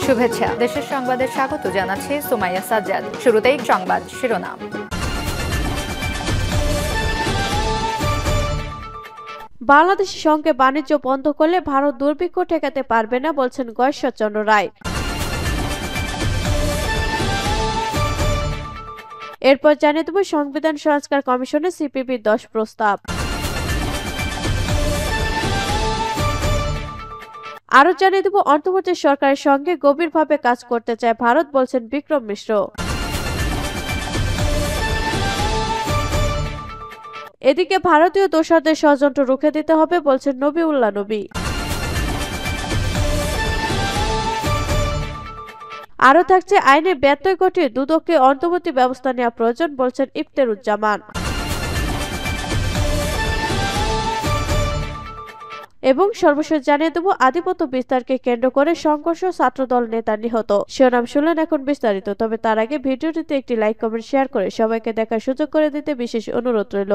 শুভেচ্ছা। দেশের সংবাদে স্বাগত জানাচ্ছি সুমাইয়া সাজ্জাদ। শুরুতেই সংবাদ শিরোনাম। বাংলাদেশের সঙ্গে বাণিজ্য বন্ধ করলে ভারত দুর্ভিক্ষ ঠেকাতে পারবে না বলছেন ঈশ্বরচন্দ্র রায়। এরপর জানিয়ে দেব সংবিধান সংস্কার কমিশনে সিপিবির 10 প্রস্তাব। আরো জানিয়ে দেব অন্তর্বর্তী সরকারের সঙ্গে গভীরভাবে কাজ করতে চায় ভারত বলছেন বিক্রম মিশ্র। এদিকে ভারতীয় দোসরদের ষড়যন্ত্র রুখে দিতে হবে বলছেন নবীউল্লাহ নবী। আরো থাকছে আইনে ব্যত্যয় ঘটিয়ে দুদককে অন্তর্বর্তী ব্যবস্থা নেওয়া প্রয়োজন বলছেন ইফতেরুজ্জামান। এবং সর্বশেষ জানিয়ে দেব আধিপত্য বিস্তারকে কেন্দ্র করে সংঘর্ষ, ছাত্রদল নেতা নিহত। শিরোনাম শুনলেন, এখন বিস্তারিত। তবে তার আগে ভিডিওটিতে একটি লাইক, কমেন্ট, শেয়ার করে সবাইকে দেখার সুযোগ করে দিতে বিশেষ অনুরোধ রইল।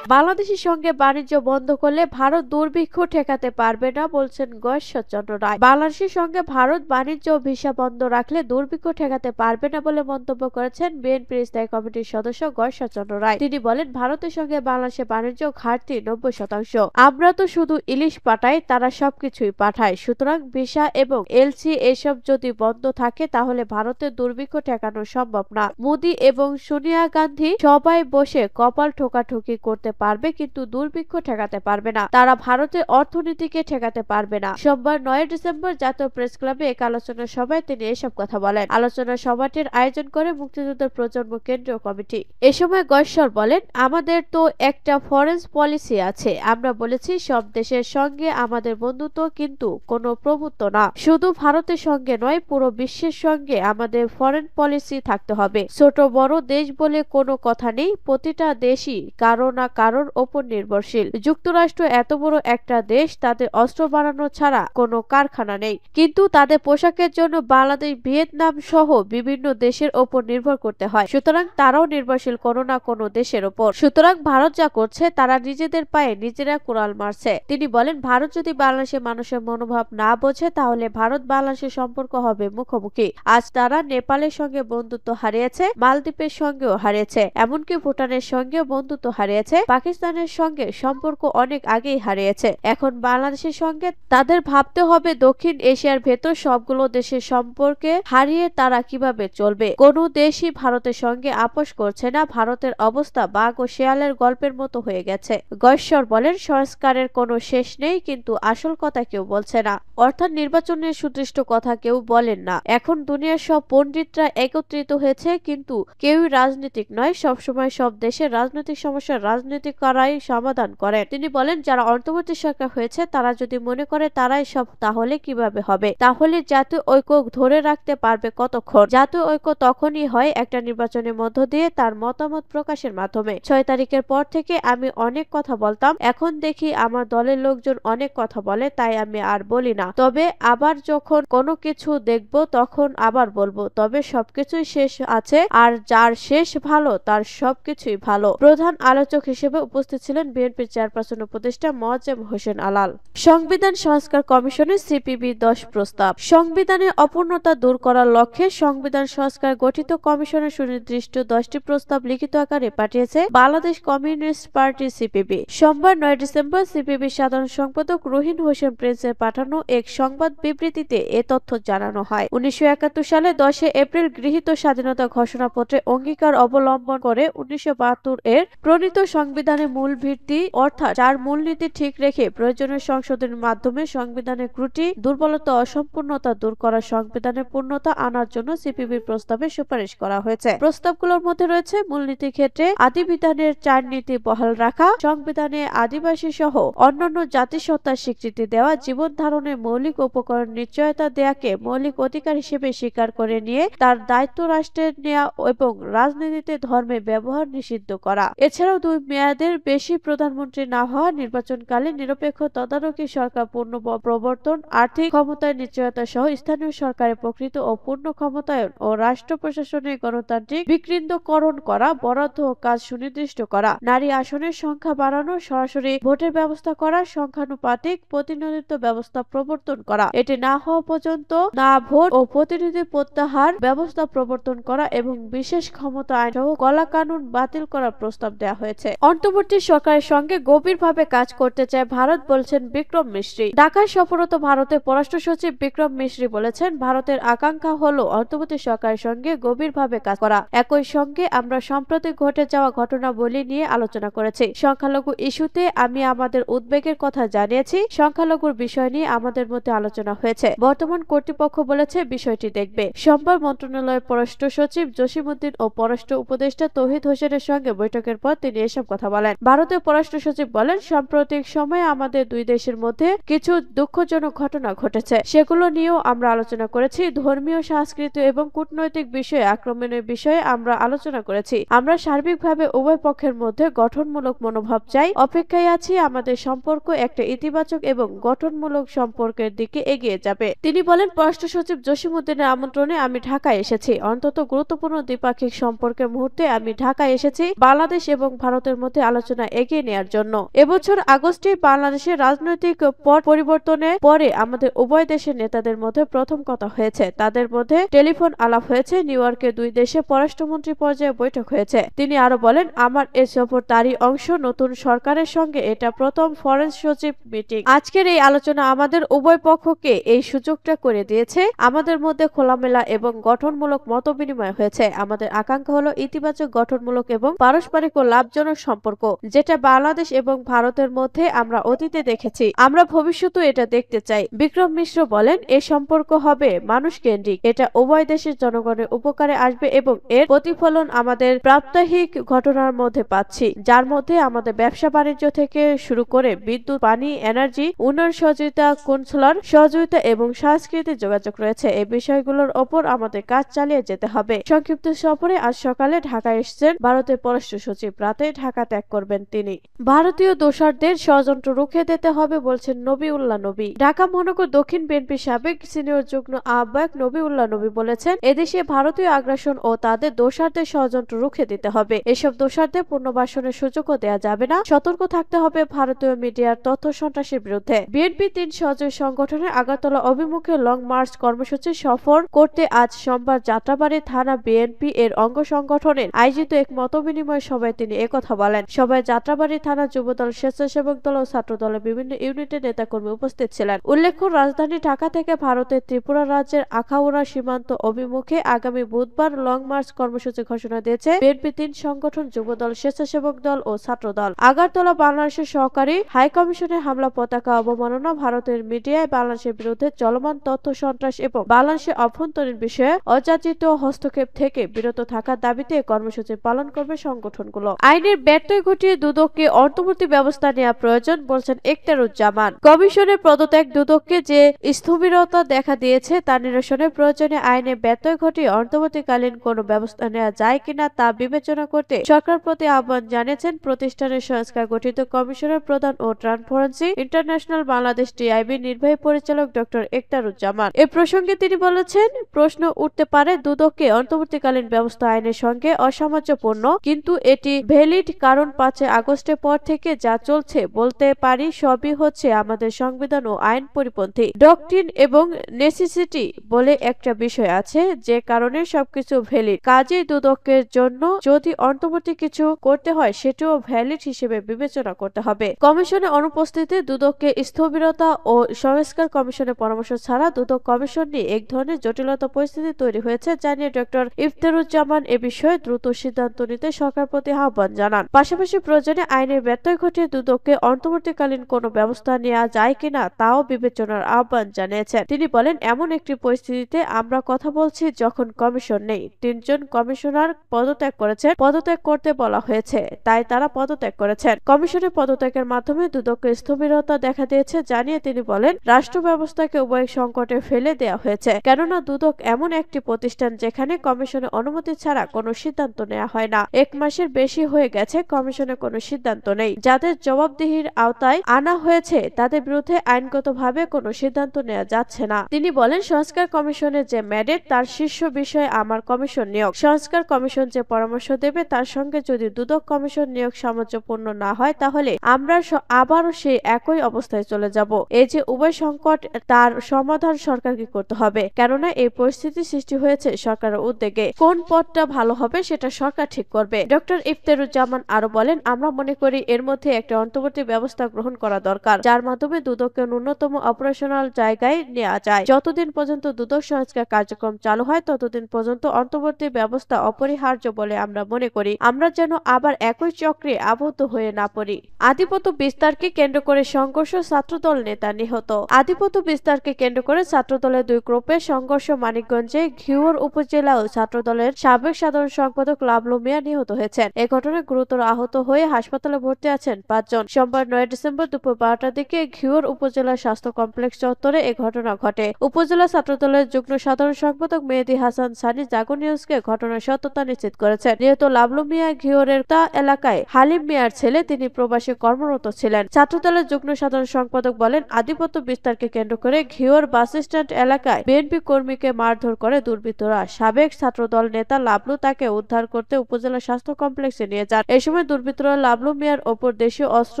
বাংলাদেশের সঙ্গে বাণিজ্য বন্ধ করলে ভারত দুর্ভিক্ষ ঠেকাতে পারবে না বলছেন ঈশ্বরচন্দ্র রায়। বাংলাদেশের সঙ্গে ভারত বাণিজ্য ও ভিসা বন্ধ রাখলে দুর্ভিক্ষ ঠেকাতে পারবে না বলে মন্তব্য করেছেন বিএনপির স্থায়ী কমিটির সদস্য ঈশ্বরচন্দ্র রায়। তিনি বলেন, ভারতের সঙ্গে বাংলাদেশের বাণিজ্য ঘাটতি 90%। আমরা তো শুধু ইলিশ পাঠাই, তারা সবকিছুই পাঠায়। সুতরাং ভিসা এবং এলসি এসব যদি বন্ধ থাকে তাহলে ভারতের দুর্ভিক্ষ ঠেকানো সম্ভব না। মোদি এবং সোনিয়া গান্ধী সবাই বসে কপাল ঠোকাঠুকি করতে পারবে, কিন্তু দুর্ভিক্ষ ঠেকাতে পারবে না। তারা ভারতের অর্থনীতিকে ঠেকাতে পারবে না। সোমবার 9 ডিসেম্বর জাতীয় প্রেস ক্লাবে এক আলোচনা সভায় তিনি এসব কথা বলেন। আলোচনা সভাটির আয়োজন করে মুক্তিযুদ্ধের প্রজন্ম কেন্দ্রীয় কমিটি। এ সময় ঈশ্বর বলেন, আমাদের তো একটা ফরেন পলিসি আছে। আমরা বলেছি সব দেশের সঙ্গে আমাদের বন্ধুত্ব, কিন্তু কোনো প্রভুত্ব না। শুধু ভারতের সঙ্গে নয়, পুরো বিশ্বের সঙ্গে আমাদের ফরেন পলিসি থাকতে হবে। ছোট বড় দেশ বলে কোনো কথা নেই। প্রতিটা দেশই কারো না কারোর ওপর নির্ভরশীল। যুক্তরাষ্ট্র এত বড় একটা দেশ, তাদের অস্ত্র বানানো ছাড়া কোনো কারখানা নেই, কিন্তু তাদের পোশাকের জন্য বাংলাদেশ, ভিয়েতনাম সহ বিভিন্ন দেশের ওপর নির্ভর করতে হয়। সুতরাং তারাও নির্ভরশীল কোনো না কোনো দেশের ওপর। সুতরাং ভারত যা করছে তারা নিজেদের পায়ে নিজেরা কুড়াল মারছে। তিনি বলেন, ভারত যদি বাংলাদেশের মানুষের মনোভাব না বোঝে তাহলে ভারত বাংলাদেশের সম্পর্ক হবে মুখোমুখি। আজ তারা নেপালের সঙ্গে বন্ধুত্ব হারিয়েছে, মালদ্বীপের সঙ্গেও হারিয়েছে, এমনকি ভুটানের সঙ্গেও বন্ধুত্ব হারিয়েছে। পাকিস্তানের সঙ্গে সম্পর্ক অনেক আগেই হারিয়েছে। এখন বাংলাদেশের সঙ্গে তাদের ভাবতে হবে দক্ষিণ এশিয়ার ভেতর সবগুলো দেশের সম্পর্কে হারিয়ে তারা কিভাবে চলবে। কোনো দেশই ভারতের সঙ্গে আপোষ করছে না। ভারতের অবস্থা বাঘ ও শেয়ালের গল্পের মতো হয়ে গেছে। ঈশ্বর বলেন, সংস্কারের কোনো শেষ নেই, কিন্তু আসল কথা কেউ বলছে না। অর্থাৎ নির্বাচনের সুদৃষ্ট কথা কেউ বলেন না। এখন দুনিয়ার সব পণ্ডিতরা একত্রিত হয়েছে, কিন্তু কেউই রাজনীতিক নয়। সবসময় সব দেশের রাজনৈতিক সমস্যা রাজনৈতিক করাই সমাধান করেন। তিনি বলেন, যারা অন্তর্বর্তী সরকার হয়েছে তারা যদি মনে করে তারাই সব, তাহলে কিভাবে হবে? তাহলে জাতীয় ঐক্য ধরে রাখতে পারবে কতক্ষণ? জাতীয় ঐক্য তখনই হয় একটা নির্বাচনের মধ্য দিয়ে, তার মতামত প্রকাশের মাধ্যমে। 6 তারিখের পর থেকে আমি অনেক কথা বলতাম, এখন দেখি আমার দলের লোকজন অনেক কথা বলে, তাই আমি আর বলি না। তবে আবার যখন কোনো কিছু দেখব তখন আবার বলবো। তবে সবকিছুই শেষ আছে, আর যার শেষ ভালো তার সবকিছুই ভালো। প্রধান আলোচক হিসেবে উপস্থিত ছিলেন বিএনপির চেয়ারপারসন উপদেষ্টা মোয়াজ্জেম হোসেন আলাল। সংবিধান সংস্কার কমিশনের সিপিবি 10 প্রস্তাব। সংবিধানের অপূর্ণতা দূর করার লক্ষ্যে সংবিধান সংস্কার গঠিত কমিশনের সুনির্দিষ্ট 10টি প্রস্তাব লিখিত আকারে পাঠিয়েছে বাংলাদেশ কমিউনিস্ট পার্টি সিপিবি। সোমবার 9 ডিসেম্বর সিপিবির সাধারণ সম্পাদক রহিন হোসেন প্রিন্সের পাঠানো এক সংবাদ বিবৃতিতে এ তথ্য জানানো হয়। 1971 সালে 10 এপ্রিল গৃহীত স্বাধীনতা ঘোষণাপত্রে অঙ্গীকার অবলম্বন করে 1972 এর প্রণীত সংবিধানের মূল ভিত্তি, অর্থাৎ যার মূলনীতি ঠিক রেখে প্রয়োজনীয় সংশোধনের মাধ্যমে সংবিধানের ত্রুটি, দুর্বলতা, অসম্পূর্ণতা দূর করা, সংবিধানের পূর্ণতা আনার জন্য সিপিবির প্রস্তাবে সুপারিশ করা হয়েছে। প্রস্তাবগুলোর মধ্যে রয়েছে মূলনীতির ক্ষেত্রে আদিবিধানের 4 নীতি বহাল রাখা, সংবিধানে আদিবাসী সহ অন্যান্য জাতিসত্তার স্বীকৃতি দেওয়া, জীবন ধারণের মৌলিক উপকরণ নিশ্চয়তা দেয়াকে মৌলিক অধিকার হিসেবে স্বীকার করে নিয়ে তার দায়িত্ব রাষ্ট্রের নেওয়া এবং রাজনীতিতে ধর্মের ব্যবহার নিষিদ্ধ করা। এছাড়াও 2 মেয়াদ মেয়াদের বেশি প্রধানমন্ত্রী না হওয়া, নির্বাচনকালে নিরপেক্ষ তদারকি সরকার পূর্ণ প্রবর্তন, আর্থিক ক্ষমতায় নিশ্চয়তা সহ স্থানীয় সরকারের প্রকৃত ও পূর্ণ ক্ষমতায়ন ও রাষ্ট্র প্রশাসনের গণতান্ত্রিক বিকেন্দ্রীকরণ করা, বরাদ্দ ও কাজ সুনির্দিষ্ট করা, নারী আসনের সংখ্যা বাড়ানো, সরাসরি ভোটের ব্যবস্থা করা, সংখ্যানুপাতিক প্রতিনিধিত্ব ব্যবস্থা প্রবর্তন করা, এটি না হওয়া পর্যন্ত না ভোট ও প্রতিনিধি প্রত্যাহার ব্যবস্থা প্রবর্তন করা এবং বিশেষ ক্ষমতা আইন সহ কলা কানুন বাতিল করার প্রস্তাব দেওয়া হয়েছে। অন্তর্বর্তী সরকারের সঙ্গে গভীরভাবে কাজ করতে চায় ভারত, বলছেন বিক্রম মিশ্রি। ঢাকায় সফররত ভারতের পররাষ্ট্র সচিব বিক্রম মিশ্রি বলেছেন, ভারতের আকাঙ্ক্ষা হলো অন্তর্বর্তী সরকারের সঙ্গে গভীরভাবে কাজ করা। একই সঙ্গে আমরা সম্প্রতি ঘটে যাওয়া ঘটনাবলী নিয়ে আলোচনা করেছি। সংখ্যালঘু ইস্যুতে আমি আমাদের উদ্বেগের কথা জানিয়েছি। সংখ্যালঘুর বিষয় নিয়ে আমাদের মধ্যে আলোচনা হয়েছে। বর্তমান কর্তৃপক্ষ বলেছে বিষয়টি দেখবে। সোমবার মন্ত্রণালয়ের পররাষ্ট্র সচিব জসিমউদ্দিন ও পররাষ্ট্র উপদেষ্টা তৌহিদ হোসেনের সঙ্গে বৈঠকের পর তিনি এসব কথা বলেন। ভারতের পররাষ্ট্র সচিব বলেন, সাম্প্রতিক সময়ে আমাদের দুই দেশের মধ্যে কিছু দুঃখজনক ঘটনা ঘটেছে, সেগুলো নিয়েও আমরা আলোচনা করেছি। ধর্মীয়, সাংস্কৃতিক এবং কূটনৈতিক বিষয়ে আক্রমণের বিষয়ে আমরা আলোচনা করেছি। আমরা সার্বিকভাবে উভয় পক্ষের মধ্যে গঠনমূলক মনোভাব চাই। অপেক্ষায় আছি আমাদের সম্পর্ক একটা ইতিবাচক এবং গঠনমূলক সম্পর্কের দিকে এগিয়ে যাবে। তিনি বলেন, পররাষ্ট্র সচিব জসিমউদ্দিনের আমন্ত্রণে আমি ঢাকায় এসেছি। অন্তত গুরুত্বপূর্ণ দ্বিপাক্ষিক সম্পর্কের মুহূর্তে আমি ঢাকায় এসেছি বাংলাদেশ এবং ভারতের মধ্যে আলোচনা এগিয়ে নেওয়ার জন্য। এবছর আগস্টে বাংলাদেশের রাজনৈতিক পট পরিবর্তনের পরে আমাদের উভয় দেশের নেতাদের মধ্যে প্রথম কথা হয়েছে। তাদের মধ্যে টেলিফোন আলাপ হয়েছে। নিউ ইয়র্কে দুই দেশে পররাষ্ট্রমন্ত্রী পর্যায়ে বৈঠক হয়েছে। তিনি আরো বলেন, আমার এই সফর তারই অংশ। নতুন সরকারের সঙ্গে এটা প্রথম ফরেন সচিব মিটিং। আজকের এই আলোচনা আমাদের উভয় পক্ষকে এই সুযোগটা করে দিয়েছে। আমাদের মধ্যে খোলামেলা এবং গঠনমূলক মতবিনিময় হয়েছে। আমাদের আকাঙ্ক্ষা হলো ইতিবাচক, গঠনমূলক এবং পারস্পরিক ও লাভজনক সম্পর্ক, যেটা বাংলাদেশ এবং ভারতের মধ্যে আমরা অতীতে দেখেছি। আমরা ভবিষ্যতেও এটা দেখতে চাই। বিক্রম মিশ্র বলেন, এই সম্পর্ক হবে মানুষ কেন্দ্রিক। এটা উভয় দেশের জনগণের উপকারে আসবে এবং এর প্রতিফলন আমাদের প্রাত্যহিক ঘটনার মধ্যে পাচ্ছি, যার মধ্যে আমাদের ব্যবসা বাণিজ্য থেকে শুরু করে বিদ্যুৎ, পানি, এনার্জি, উন্নয়ন সহযোগিতা, কনসুলার সহযোগিতা এবং সাংস্কৃতিক যোগাযোগ রয়েছে। এই বিষয়গুলোর ওপর আমাদের কাজ চালিয়ে যেতে হবে। সংক্ষিপ্ত সফরে আজ সকালে ঢাকায় এসেছেন ভারতের পররাষ্ট্র সচিব। রাতে ঢাকা ত্যাগ করবেন তিনি। ভারতীয় দোসরদের ষড়যন্ত্র রুখে দিতে হবে, বলছেন নবীউল্লাহ নবী। ঢাকা মহানগর দক্ষিণ বিএনপির সাবেক সিনিয়র যুগ্ম আহ্বায়ক নবীউল্লাহ নবী বলেছেন, এদেশে ভারতীয় আগ্রাসন ও তাদের দোসরদের ষড়যন্ত্র রুখে দিতে হবে। এসব দোসরদের পুনর্বাসনের সুযোগও দেওয়া যাবে না। সতর্ক থাকতে হবে ভারতীয় মিডিয়ার তথ্য সন্ত্রাসের বিরুদ্ধে। বিএনপি ৩ সহযোগী সংগঠনের আগরতলা অভিমুখে লং মার্চ কর্মসূচি সফর করতে আজ সোমবার যাত্রাবাড়ী থানা বিএনপি এর অঙ্গ সংগঠনের আয়োজিত এক মতবিনিময় সভায় তিনি একথা বলেন। সভায় যাত্রাবাড়ী থানা যুবদল, স্বেচ্ছাসেবক দল ও ছাত্র দলের বিভিন্ন ইউনিটের নেতাকর্মী উপস্থিত ছিলেন। উল্লেখ্য, রাজধানী ঢাকা থেকে ভারতের ত্রিপুরা রাজ্যের আখাউড়া সীমান্ত অভিমুখে আগামী বুধবার লং মার্চ কর্মসূচি ঘোষণা দিয়েছে বিএনপি ৩ সংগঠন, যুবদল, স্বেচ্ছাসেবক দল ও ছাত্র দল। আগরতলা বাংলাদেশের সহকারী হাইকমিশনে হামলা, পতাকা অবমাননা, ভারতের মিডিয়ায় বাংলাদেশের বিরুদ্ধে চলমান তথ্য সন্ত্রাস এবং বাংলাদেশের অভ্যন্তরীণ বিষয়ে অযাচিত হস্তক্ষেপ থেকে বিরত থাকার দাবিতে কর্মসূচি পালন করবে সংগঠনগুলো। আইনের ব্যত্যয় ঘটিয়ে দুদককে অন্তর্বর্তী ব্যবস্থা নেওয়া প্রয়োজন, বলছেন এখতিয়ারুজ্জামান। কমিশনের পদত্যাগ দুদককে যে স্থবিরতা দেখা দিয়েছে তা নিরসনের প্রয়োজনে আইনে ব্যত্যয় ঘটিয়ে অন্তর্বর্তীকালীন কোনো ব্যবস্থা নেওয়া যায় কিনা তা বিবেচনা করতে সরকার প্রতি আহ্বান জানিয়েছেন প্রতিষ্ঠানের সংস্কার গঠিত কমিশনের প্রধান ও ট্রান্সপারেন্সি ইন্টারন্যাশনাল বাংলাদেশ টিআইবি নির্বাহী পরিচালক ডক্টর এখতিয়ারুজ্জামান। এ প্রসঙ্গে তিনি বলেছেন, প্রশ্ন উঠতে পারে দুদককে অন্তর্বর্তীকালীন ব্যবস্থা আইনের সঙ্গে অসামঞ্জস্যপূর্ণ, কিন্তু এটি ভ্যালিড কারণ 5 আগস্টের পর থেকে যা চলছে বলতে পারি সবই হচ্ছে আমাদের সংবিধান ও আইন পরিপন্থী। ডকট্রিন এবং নেসেসিটি বলে একটা বিষয় আছে, যে কারণে সবকিছু ভ্যালিড। কাজেই দুদকের জন্য যদি অন্তর্বর্তী কিছু করতে হয় সেটিও ভ্যালিড হিসেবে বিবেচনা করতে হবে। কমিশনের অনুপস্থিতিতে দুদককে স্থবিরতা ও সংস্কার কমিশনের পরামর্শ ছাড়া দুদক কমিশন নিয়ে এক ধরনের জটিলতা পরিস্থিতি তৈরি হয়েছে জানিয়ে ডক্টর এখতিয়ারুজ্জামান এ বিষয়ে দ্রুত সিদ্ধান্ত নিতে সরকার প্রতি আহ্বান জানান। পাশাপাশি প্রয়োজনে আইনের ব্যত্যয় ঘটিয়ে দুদককে অন্তর্বর্তীকালীন কোনো ব্যবস্থা নেওয়া যায় কিনা তাও বিবেচনার আহ্বান জানিয়েছেন। তিনি বলেন, এমন একটি পরিস্থিতিতে আমরা কথা বলছি যখন কমিশন নেই। 3 জন কমিশনার পদত্যাগ করেছেন, পদত্যাগ করতে বলা হয়েছে, তাই তারা পদত্যাগ করেছেন। কমিশনের পদত্যাগের মাধ্যমে দুদকের স্থবিরতা দেখা দিয়েছে জানিয়ে তিনি বলেন, রাষ্ট্র ব্যবস্থাকে উভয় সংকটে ফেলে দেওয়া হয়েছে, কেননা দুদক এমন একটি প্রতিষ্ঠান যেখানে কমিশনের অনুমতি ছাড়া কোনো সিদ্ধান্ত নেওয়া হয় না। 1 মাসের বেশি হয়ে গেছে কমিশনের কোনো সিদ্ধান্ত নেই। যাদের জবাবদিহির আওতায় আনা হয়েছে তাদের বিরুদ্ধে আইনগতভাবে কোনো সিদ্ধান্ত নেওয়া যাচ্ছে না। তিনি বলেন, সংস্কার কমিশনের যে ম্যান্ডেট তার শীর্ষ বিষয় আমার কমিশন নিয়োগ। সংস্কার কমিশন যে পরামর্শ দেবে তার সঙ্গে যদি দুদক কমিশন নিয়োগ সামঞ্জস্যপূর্ণ না হয় তাহলে আমরা আবারও সেই একই অবস্থায় চলে যাব। এই যে উভয় সংকট, তার সমাধান সরকারকে করতে হবে, কেননা এই পরিস্থিতি সৃষ্টি হয়েছে সরকারের উদ্যোগে। কোন পথটা ভালো হবে সেটা সরকার ঠিক করবে। ডক্টর ইফতেরুজ্জামান আরো বলেন, আমরা মনে করি এর মধ্যে একটা অন্তর্বর্তী ব্যবস্থা গ্রহণ করা দরকার, যার মাধ্যমে দুদককে ন্যূনতম অপারেশনাল জায়গায় নেওয়া যায়। যতদিন পর্যন্ত দুদক সংস্কার কার্যক্রম চালু হয় ততদিন পর্যন্ত অন্তর্বর্তী ব্যবস্থা অপরিহার্য বলে আমরা মনে করি। আমরা যেন আবার একই চক্রে আবদ্ধ হয়ে না পড়ি। আধিপত্য বিস্তারকে কেন্দ্র করে সংঘর্ষ, ছাত্রদল নেতা নিহত। আধিপত্য বিস্তারকে কেন্দ্র করে ছাত্রদলের দুই গ্রুপের সংঘর্ষ মানিকগঞ্জে ঘিওর উপজেলা ও ছাত্রদলের সাবেক সাধারণ সম্পাদক লাবলু মিয়া নিহত হয়েছেন। এ ঘটনায় গুরুতর আহত হয়ে হাসপাতালে ভর্তি আছেন 5 জন। সোমবার 9 ডিসেম্বর দুপুর 12টার দিকে ঘিওর উপজেলা স্বাস্থ্য কমপ্লেক্স চত্বরে এ ঘটনা ঘটে। উপজেলা ছাত্রদলের যুগ্ম সাধারণ সম্পাদক মেহেদী হাসান সানি জাগো নিউজকে ঘটনার সত্যতা নিশ্চিত করেছেন। নিহত লাবলু মিয়া ঘিওরের তা এলাকায় হালিম মিয়ার ছেলে, তিনি প্রবাসে কর্মরত ছিলেন। ছাত্রদলের যুগ্ম সাধারণ সম্পাদক বলেন, আধিপত্য বিস্তারকে কেন্দ্র করে ঘিওর বাস স্ট্যান্ড এলাকায় বিএনপি কর্মীকে মারধর করে দুর্বৃত্তরা। সাবেক ছাত্রদল নেতা লাবলু তাকে উদ্ধার করতে উপজেলা স্বাস্থ্য কমপ্লেক্সে নিয়ে যান। এ সময় দুর্বৃত্তরা লাবলু মিয়ার ওপর দেশীয় অস্ত্র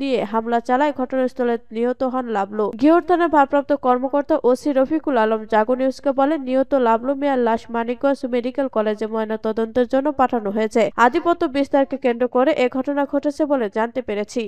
নিয়ে হামলা চালায়। ঘটনাস্থলে নিহত হন লাবলু। ঘিওর থানার ভারপ্রাপ্ত কর্মকর্তা ওসি রফিকুল আলম জাগো নিউজকে বলেন, নিহত লাবলু মিয়ার লাশ মানিকগঞ্জ মেডিকেল কলেজে ময়নাতদন্তের জন্য পাঠানো হয়েছে। আধিপত্য বিস্তারকে কেন্দ্র করে এ ঘটনা ঘটেছে বলে জানতে পেরেছি।